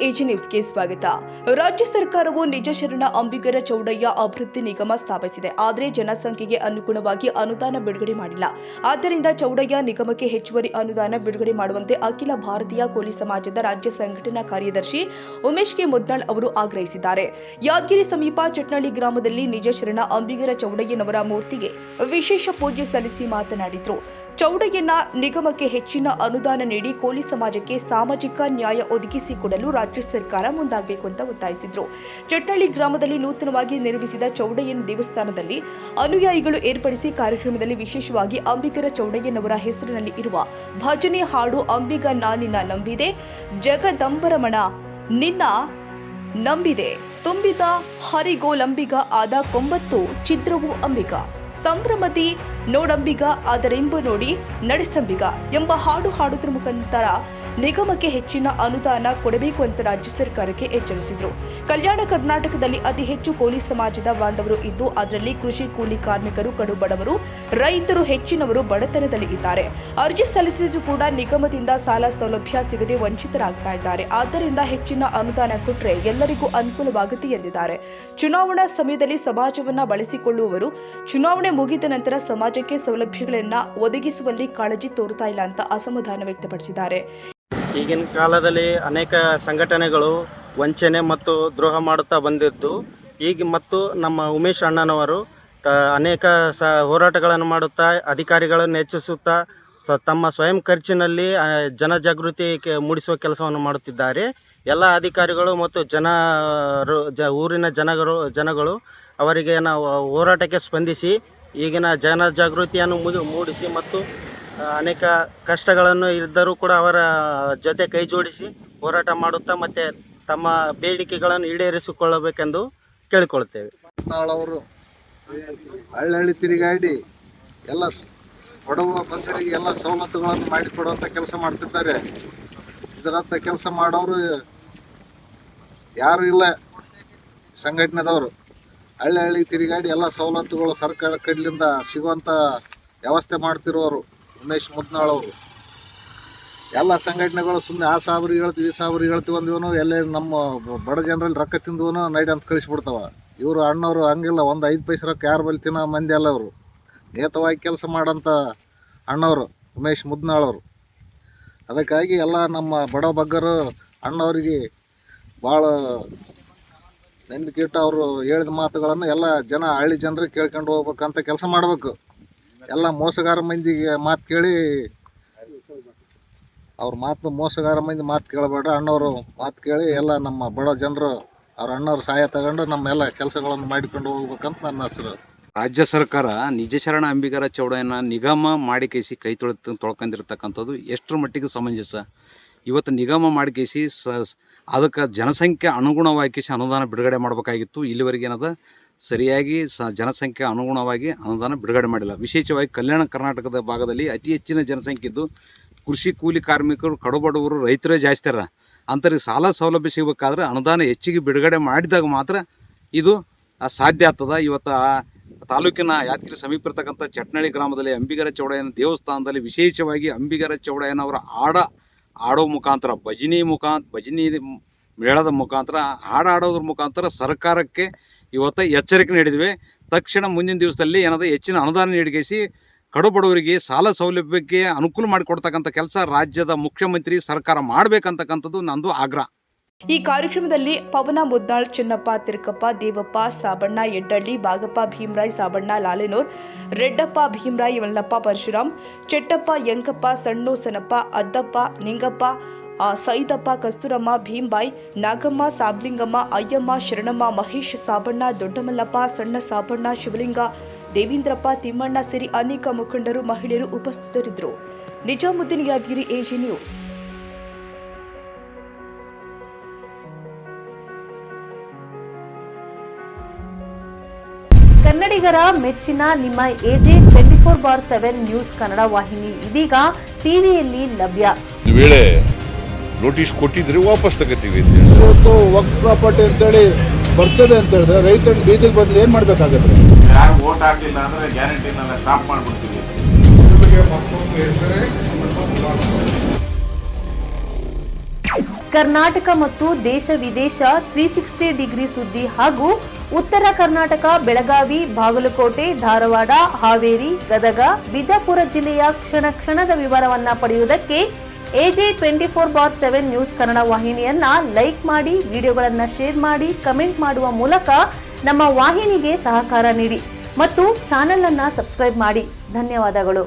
AG ನ್ಯೂಸ್ಗೆ ಸ್ವಾಗತ. ರಾಜ್ಯ ಸರ್ಕಾರವು ನಿಜ ಶರಣ ಅಂಬಿಗರ ಚೌಡಯ್ಯ ಅಭಿವೃದ್ಧಿ ನಿಗಮ ಸ್ಥಾಪಿಸಿದೆ. ಆದರೆ ಜನಸಂಖ್ಯೆಗೆ ಅನುಗುಣವಾಗಿ ಅನುದಾನ ಬಿಡುಗಡೆ ಮಾಡಿಲ್ಲ. ಆದ್ದರಿಂದ ಚೌಡಯ್ಯ ನಿಗಮಕ್ಕೆ ಹೆಚ್ಚುವರಿ ಅನುದಾನ ಬಿಡುಗಡೆ ಮಾಡುವಂತೆ ಅಖಿಲ ಭಾರತೀಯ ಕೋಲಿ ಸಮಾಜದ ರಾಜ್ಯ ಸಂಘಟನಾ ಕಾರ್ಯದರ್ಶಿ ಉಮೇಶ್ ಕೆ ಮುದ್ನಾಳ್ ಅವರು ಆಗ್ರಹಿಸಿದ್ದಾರೆ. ಯಾದಗಿರಿ ಸಮೀಪ ಚಟ್ನಳ್ಳಿ ಗ್ರಾಮದಲ್ಲಿ ನಿಜ ಶರಣ ಅಂಬಿಗರ ಚೌಡಯ್ಯನವರ ಮೂರ್ತಿಗೆ ವಿಶೇಷ ಪೂಜೆ ಸಲ್ಲಿಸಿ ಮಾತನಾಡಿದರು. ಚೌಡಯ್ಯನ ನಿಗಮಕ್ಕೆ ಹೆಚ್ಚಿನ ಅನುದಾನ ನೀಡಿ ಕೋಲಿ ಸಮಾಜಕ್ಕೆ ಸಾಮಾಜಿಕ ನ್ಯಾಯ ಒದಗಿಸಿಕೊಡಲು ರಾಜ್ಯ ಸರ್ಕಾರ ಮುಂದಾಗಬೇಕು ಅಂತ ಒತ್ತಾಯಿಸಿದರು. ಚಟ್ನಳ್ಳಿ ಗ್ರಾಮದಲ್ಲಿ ನೂತನವಾಗಿ ನಿರ್ಮಿಸಿದ ಚೌಡಯ್ಯನ ದೇವಸ್ಥಾನದಲ್ಲಿ ಅನುಯಾಯಿಗಳು ಏರ್ಪಡಿಸಿ ಕಾರ್ಯಕ್ರಮದಲ್ಲಿ ವಿಶೇಷವಾಗಿ ಅಂಬಿಗರ ಚೌಡಯ್ಯನವರ ಹೆಸರಿನಲ್ಲಿ ಇರುವ ಭಜನೆ ಹಾಡು ಅಂಬಿಗ ನಾನಿನ ನಂಬಿದೆ, ಜಗದಂಬರಮಣ ನಿನ್ನ ನಂಬಿದೆ, ತುಂಬಿದ ಹರಿಗೋಲಂಬಿಗ ಆದ ಕೊಂಬತ್ತು ಚಿತ್ರವು ಅಂಬಿಗ, ಸಂಭ್ರಮದಿ ನೋಡಂಬಿಗ ಅದರೆಂಬು ನೋಡಿ ನಡೆಸಂಬಿಗ ಎಂಬ ಹಾಡು ಹಾಡುವುದರ ಮುಖಾಂತರ ನಿಗಮಕ್ಕೆ ಹೆಚ್ಚಿನ ಅನುದಾನ ಕೊಡಬೇಕು ಅಂತ ರಾಜ್ಯ ಸರ್ಕಾರಕ್ಕೆ ಎಚ್ಚರಿಸಿದರು. ಕಲ್ಯಾಣ ಕರ್ನಾಟಕದಲ್ಲಿ ಅತಿ ಹೆಚ್ಚು ಕೋಲಿ ಸಮಾಜದ ಬಾಂಧವರು ಇದ್ದು ಅದರಲ್ಲಿ ಕೃಷಿ ಕೂಲಿ ಕಾರ್ಮಿಕರು, ಕಡು ಬಡವರು, ರೈತರು ಹೆಚ್ಚಿನವರು ಬಡತನದಲ್ಲಿ ಇದ್ದಾರೆ. ಅರ್ಜಿ ಸಲ್ಲಿಸಿದ್ರು ಕೂಡ ನಿಗಮದಿಂದ ಸಾಲ ಸೌಲಭ್ಯ ಸಿಗದೆ ವಂಚಿತರಾಗ್ತಾ ಇದ್ದಾರೆ. ಆದ್ದರಿಂದ ಹೆಚ್ಚಿನ ಅನುದಾನ ಕೊಟ್ಟರೆ ಎಲ್ಲರಿಗೂ ಅನುಕೂಲವಾಗುತ್ತೆ ಎಂದಿದ್ದಾರೆ. ಚುನಾವಣಾ ಸಮಯದಲ್ಲಿ ಸಮಾಜವನ್ನ ಬಳಸಿಕೊಳ್ಳುವವರು ಚುನಾವಣೆ ಮುಗಿದ ನಂತರ ಸಮಾಜಕ್ಕೆ ಸೌಲಭ್ಯಗಳನ್ನು ಒದಗಿಸುವಲ್ಲಿ ಕಾಳಜಿ ತೋರುತ್ತಾ ಇಲ್ಲ ಅಂತ ಅಸಮಾಧಾನ ವ್ಯಕ್ತಪಡಿಸಿದ್ದಾರೆ. ಈಗಿನ ಕಾಲದಲ್ಲಿ ಅನೇಕ ಸಂಘಟನೆಗಳು ವಂಚನೆ ಮತ್ತು ದ್ರೋಹ ಮಾಡುತ್ತಾ ಬಂದಿದ್ದು, ಈಗ ಮತ್ತು ನಮ್ಮ ಉಮೇಶ್ ಅಣ್ಣನವರು ಅನೇಕ ಹೋರಾಟಗಳನ್ನು ಮಾಡುತ್ತಾ ಅಧಿಕಾರಿಗಳನ್ನು ಹೆಚ್ಚಿಸುತ್ತಾ ತಮ್ಮ ಸ್ವಯಂ ಖರ್ಚಿನಲ್ಲಿ ಜನಜಾಗೃತಿ ಮೂಡಿಸುವ ಕೆಲಸವನ್ನು ಮಾಡುತ್ತಿದ್ದಾರೆ. ಎಲ್ಲ ಅಧಿಕಾರಿಗಳು ಮತ್ತು ಊರಿನ ಜನಗಳು ಅವರಿಗೆ ನಾವು ಹೋರಾಟಕ್ಕೆ ಸ್ಪಂದಿಸಿ ಈಗಿನ ಜನಜಾಗೃತಿಯನ್ನು ಮೂಡಿಸಿ ಮತ್ತು ಅನೇಕ ಕಷ್ಟಗಳನ್ನು ಇದ್ದರೂ ಕೂಡ ಅವರ ಜೊತೆ ಕೈ ಜೋಡಿಸಿ ಹೋರಾಟ ಮಾಡುತ್ತಾ ಮತ್ತು ತಮ್ಮ ಬೇಡಿಕೆಗಳನ್ನು ಈಡೇರಿಸಿಕೊಳ್ಳಬೇಕೆಂದು ಕೇಳಿಕೊಳ್ಳುತ್ತೇವೆ. ಅವರು ಹಳ್ಳಿ ತಿರುಗಾಡಿ ಎಲ್ಲ ಬಡವ ಬಂದರಿಗೆ ಎಲ್ಲ ಸವಲತ್ತುಗಳನ್ನು ಮಾಡಿಕೊಡುವಂಥ ಕೆಲಸ ಮಾಡ್ತಿದ್ದಾರೆ. ಇದರಂಥ ಕೆಲಸ ಮಾಡೋರು ಯಾರು ಇಲ್ಲ. ಸಂಘಟನೆದವರು ಹಳ್ಳಿ ತಿರುಗಾಡಿ ಎಲ್ಲ ಸವಲತ್ತುಗಳು ಸರ್ಕಾರ ಕಡೆಯಿಂದ ಸಿಗುವಂಥ ವ್ಯವಸ್ಥೆ ಮಾಡ್ತಿರೋರು ಉಮೇಶ್ ಮುದ್ನಾಳ್ ಅವರು. ಎಲ್ಲ ಸಂಘಟನೆಗಳು ಸುಮ್ಮನೆ ಆ ಸಾಬ್ರಿಗೆ ಹೇಳ್ತೀವಿ, ಈ ಸಾಬ್ರಿಗೆ ಹೇಳ್ತೀವಿ ಅಂದಿವನು ಎಲ್ಲೇ ನಮ್ಮ ಬಡ ಜನರಲ್ಲಿ ರೊಕ್ಕ ತಿಂದವನು ನೈಡ್ ಅಂತ ಕಳಿಸ್ಬಿಡ್ತಾವ. ಇವರು ಅಣ್ಣವರು ಹಂಗಿಲ್ಲ, ಒಂದು 5 ಪೈಸೆ ರೊಕ್ಕ ಯಾರು ಬಲ್ಲಿ ತಿನ್ನೋ ಮಂದಿ ಅಲ್ಲ. ಅವರು ನೇತವಾಗಿ ಕೆಲಸ ಮಾಡೋಂಥ ಅಣ್ಣವರು ಉಮೇಶ್ ಮುದ್ನಾಳ್ ಅವರು. ಅದಕ್ಕಾಗಿ ಎಲ್ಲ ನಮ್ಮ ಬಡ ಬಗ್ಗರು ಅಣ್ಣವ್ರಿಗೆ ಭಾಳ ನಂಬಿಕೆ ಇಟ್ಟು ಅವರು ಹೇಳಿದ ಮಾತುಗಳನ್ನು ಎಲ್ಲ ಹಳ್ಳಿ ಜನರಿಗೆ ಕೇಳ್ಕೊಂಡು ಹೋಗ್ಬೇಕಂತ ಕೆಲಸ ಮಾಡಬೇಕು. ಎಲ್ಲ ಮೋಸಗಾರ ಮಂದಿಗೆ ಮಾತು ಕೇಳಿ ಅವ್ರ ಮೋಸಗಾರ ಮಂದಿ ಮಾತು ಕೇಳಬೇಡ, ಅಣ್ಣವರು ಮಾತು ಕೇಳಿ ಎಲ್ಲ ನಮ್ಮ ಬಡ ಜನರು ಅವ್ರ ಅಣ್ಣವ್ರ ಸಹಾಯ ತಗೊಂಡು ನಮ್ಮೆಲ್ಲ ಕೆಲಸಗಳನ್ನು ಮಾಡಿಕೊಂಡು ಹೋಗ್ಬೇಕಂತ ನನ್ನ ಹೆಸರು. ರಾಜ್ಯ ಸರ್ಕಾರ ನಿಜ ಶರಣ ಅಂಬಿಗರ ಚೌಡಯ್ಯನ ನಿಗಮ ಮಾಡಿಕೇಸಿ ಕೈ ತೊಳ್ಕೊಂಡಿರ್ತಕ್ಕಂಥದ್ದು ಎಷ್ಟರ ಮಟ್ಟಿಗೆ ಸಮಂಜಸ? ಇವತ್ತು ನಿಗಮ ಮಾಡಿಕೇಸಿ ಅದಕ್ಕೆ ಜನಸಂಖ್ಯೆ ಅನುಗುಣವಾಗಿ ಅನುದಾನ ಬಿಡುಗಡೆ ಮಾಡಬೇಕಾಗಿತ್ತು. ಇಲ್ಲಿವರೆಗೆ ಏನದ ಸರಿಯಾಗಿ ಜನಸಂಖ್ಯೆ ಅನುಗುಣವಾಗಿ ಅನುದಾನ ಬಿಡುಗಡೆ ಮಾಡಿಲ್ಲ. ವಿಶೇಷವಾಗಿ ಕಲ್ಯಾಣ ಕರ್ನಾಟಕದ ಭಾಗದಲ್ಲಿ ಅತಿ ಹೆಚ್ಚಿನ ಜನಸಂಖ್ಯೆ ಇದ್ದು ಕೃಷಿ ಕೂಲಿ ಕಾರ್ಮಿಕರು, ಕಡುಬಡವರು, ರೈತರೇ ಜಾಸ್ತಿ ಅರ. ಅಂಥವ್ರಿಗೆ ಸಾಲ ಸೌಲಭ್ಯ ಸಿಗಬೇಕಾದ್ರೆ ಅನುದಾನ ಹೆಚ್ಚಿಗೆ ಬಿಡುಗಡೆ ಮಾಡಿದಾಗ ಮಾತ್ರ ಇದು ಸಾಧ್ಯ ಆಗ್ತದೆ. ಇವತ್ತು ತಾಲೂಕಿನ ಯಾದಗಿರಿ ಸಮೀಪ ಇರ್ತಕ್ಕಂಥ ಚಟ್ನಳ್ಳಿ ಗ್ರಾಮದಲ್ಲಿ ಅಂಬಿಗರ ಚೌಡಯ್ಯನ ದೇವಸ್ಥಾನದಲ್ಲಿ ವಿಶೇಷವಾಗಿ ಅಂಬಿಗರ ಚೌಡಯ್ಯನವರ ಆಡೋ ಮುಖಾಂತರ ಭಜನಿ ಮೇಳದ ಮುಖಾಂತರ ಹಾಡೋದ್ರ ಮುಖಾಂತರ ಸರ್ಕಾರಕ್ಕೆ ಇವತ್ತು ಎಚ್ಚರಿಕೆ ನೀಡಿದ್ವಿ. ತಕ್ಷಣ ಮುಂದಿನ ದಿವಸದಲ್ಲಿ ಏನದ ಹೆಚ್ಚಿನ ಅನುದಾನ ನೀಡಿಸಿ ಕಡು ಬಡವರಿಗೆ ಸಾಲ ಸೌಲಭ್ಯಕ್ಕೆ ಅನುಕೂಲ ಮಾಡಿಕೊಡ್ತಕ್ಕಂಥ ಕೆಲಸ ರಾಜ್ಯದ ಮುಖ್ಯಮಂತ್ರಿ ಸರ್ಕಾರ ಮಾಡಬೇಕಂತಕ್ಕಂಥದ್ದು ನಂದು ಆಗ್ರಹ. ಈ ಕಾರ್ಯಕ್ರಮದಲ್ಲಿ ಪವನ ಮುದ್ನಾಳ್, ಚೆನ್ನಪ್ಪ, ತಿರುಕಪ್ಪ, ದೇವಪ್ಪ, ಸಾಬಣ್ಣ, ಎಡ್ಡಳ್ಳಿ, ಬಾಗಪ್ಪ, ಭೀಮರಾಯ್, ಸಾಬಣ್ಣ, ಲಾಲೆನೂರ್, ರೆಡ್ಡಪ್ಪ, ಭೀಮರಾಯ್, ಮಲ್ಲಪ್ಪ, ಪರಶುರಾಮ್, ಚೆಟ್ಟಪ್ಪ, ಯಂಕಪ್ಪ, ಸಣ್ಣು, ಸನಪ್ಪ, ಅದ್ದಪ್ಪ, ನಿಂಗಪ್ಪ, ಸೈದಪ್ಪ, ಕಸ್ತೂರಮ್ಮ, ಭೀಮ್ಬಾಯ್, ನಾಗಮ್ಮ, ಸಾಬ್ಲಿಂಗಮ್ಮ, ಅಯ್ಯಮ್ಮ, ಶರಣಮ್ಮ, ಮಹೇಶ್, ಸಾಬಣ್ಣ, ದೊಡ್ಡಮಲ್ಲಪ್ಪ, ಸಣ್ಣ ಸಾಬಣ್ಣ, ಶಿವಲಿಂಗ, ದೇವೀಂದ್ರಪ್ಪ, ತಿಮ್ಮಣ್ಣ ಸೇರಿ ಅನೇಕ ಮುಖಂಡರು, ಮಹಿಳೆಯರು ಉಪಸ್ಥಿತರಿದ್ದರು. Nizamuddin, Yadgiri, AG news. ಕನ್ನಡಿಗರ ಮೆಚ್ಚಿನ ನಿಮ್ಮ ಎಜೆ 24/7 ನ್ಯೂಸ್ ಕನ್ನಡ ವಾಹಿನಿ ಇದೀಗ ಟಿವಿಯಲ್ಲಿ ಲಭ್ಯ. ವೇಳೆ ನೋಟಿಸ್ ಕೊಟ್ಟಿದ್ರೆ ವಾಪಸ್ ತಗೋತೀವಿ. ಇವತ್ತು ವಕ್ಫ್ ಪ್ರಾಪರ್ಟಿ ಅಂತೇಳಿ ಬರ್ತದೆ ಅಂತ ಹೇಳಿದ್ರೆ ರೈತರ ಬೀದಿಗೆ ಬಂದು ಏನು ಮಾಡಬೇಕಾಗುತ್ತೆ? ಯಾರು ವೋಟ್ ಹಾಕಲಿಲ್ಲ ಅಂದ್ರೆ ಗ್ಯಾರಂಟಿನೆಲ್ಲ ಸ್ಟಾಪ್ ಮಾಡಿಬಿಡ್ತೀವಿ. ಮತ್ತೊಂದು ಹೆಸರೇ ಕರ್ನಾಟಕ ಮತ್ತು ದೇಶ ವಿದೇಶ 360 ಡಿಗ್ರಿ ಸುದ್ದಿ ಹಾಗೂ ಉತ್ತರ ಕರ್ನಾಟಕ, ಬೆಳಗಾವಿ, ಬಾಗಲಕೋಟೆ, ಧಾರವಾಡ, ಹಾವೇರಿ, ಗದಗ, ಬಿಜಾಪುರ ಜಿಲ್ಲೆಯ ಕ್ಷಣ ಕ್ಷಣದ ವಿವರವನ್ನ ಪಡೆಯುವುದಕ್ಕೆ AJ 24/7 ನ್ಯೂಸ್ ಕನ್ನಡ ವಾಹಿನಿಯನ್ನ ಲೈಕ್ ಮಾಡಿ, ವಿಡಿಯೋಗಳನ್ನ ಶೇರ್ ಮಾಡಿ, ಕಮೆಂಟ್ ಮಾಡುವ ಮೂಲಕ ನಮ್ಮ ವಾಹಿನಿಗೆ ಸಹಕಾರ ನೀಡಿ ಮತ್ತು ಚಾನೆಲ್ ಅನ್ನ ಸಬ್ಸ್ಕ್ರೈಬ್ ಮಾಡಿ. ಧನ್ಯವಾದಗಳು.